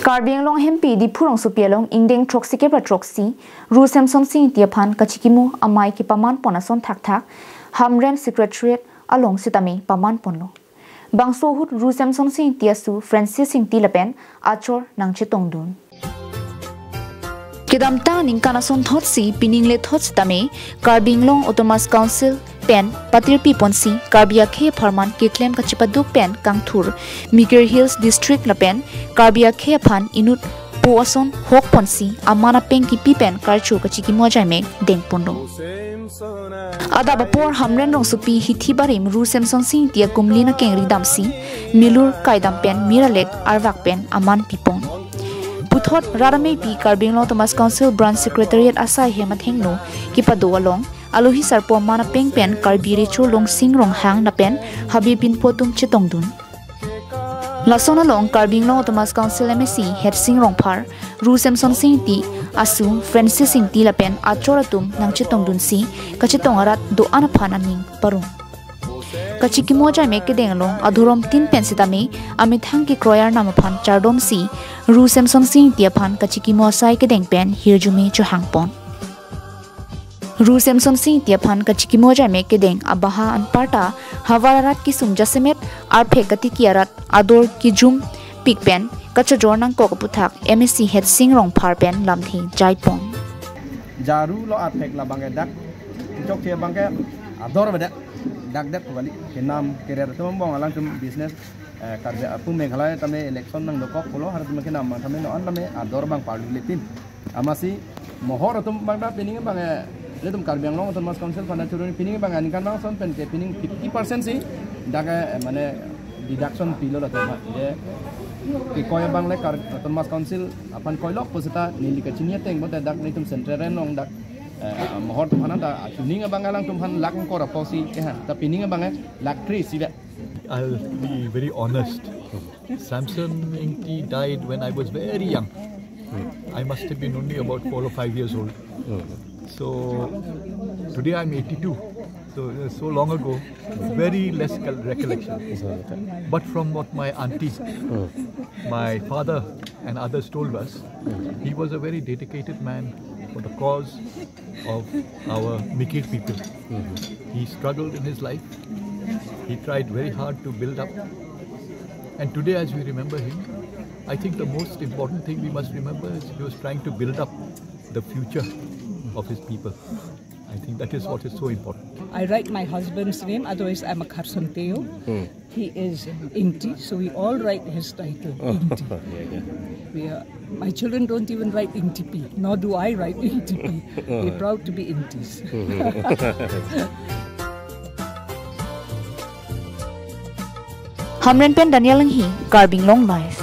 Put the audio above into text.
Karbing long hempi di Hamren Rongsopi long ingdeng troksi ke troksi Ru Semsonsing Engti aphan kachekimo amai ki paman ponason thak Hamren Secretariat along sitami paman ponlo bangso hut Ru Semsonsing Engti asu Francis Engti lapen achor nangche tongdun Kedamta ningkanason thotsi piningle thotsitame Karbing long Autonomous Council pen patir pi ponsi Karbia khe pharman ke claim kachipaduk pen kangthur Mikir Hills district la pen Karbia khe phan inut poason hok ponsi amana peng ki pi pen karchu kachekimo jaime deng pondo ada bapor Hamren Rongsopi hithi barim Ru Semsonsing Engti kumlina kengri damsi milur kaidam pen miralek arwak pen aman pipon Puthot Radame P. Karbing Long Autonomous Council Branch Secretariat asai hemat hengno kipado along Alohi sarpo mana peng pen Karbiri chu long sing rong hang na pen habi pin potum chitongdun Lasona long Karbing Long Autonomous Council MSC head sing rong par Ru Semsonsing Engti asu Francis Engti la pen achoratum nang chitongdun si kachitongarat do anaphan aning parung kachekimo jaime kedeng long adhurom tin pensitami amithang ki kroyar namaphan chardom si Ru Semsonsing Engti aphan kachekimo asai kedeng pen hirjume chu hangpon Ru Semsonsing Engti aphan kachekimo jaime kedeng abaha anparta hawararat ki sumjasemet arphe kati kiarat ador ki jum pikpen kachajor nang kokaputhak MSC head sing rong phar pen lamthi jaipon jaru lo arpek la bangke dak jok che bangke ador beda dak dak kali kenam career tum bong alang tum business karja apu meghalaya tame election nang dokok polo har tum kenam tame no an tame ador bang party litin amasi mohor tum bang da pining bang letum Karbing Long Autonomous Council pada turun pining bang ani kan bang son pen ke pining 50% sih dak mane deduction pilo la tum je ki koy bang le Autonomous Council apan koilok posita nili kachinia teng bote dak ni tum central nong dak mohor tum hanan da tuning bang alang tum han lak ko raposi ke ha ta pining bang lak 3 sibe I'll be very honest. Samson Engti died when I was very young. I must have been only about 4 or 5 years old. So today I'm 82. So long ago, very less recollection. But from what my auntie, my father and others told us, he was a very dedicated man for the cause of our Mikir people. He struggled in his life. He tried very hard to build up. And today as we remember him, I think the most important thing we must remember is he was trying to build up the future of his people. I think that is what is so important. I write my husband's name, otherwise I'm a Karsanteo. He is Engti, so we all write his title, Engti. My children don't even write Engti P, nor do I write Engti P. We're proud to be Engtis. Hamren pen Daniel Langhi, Karbing Long Life.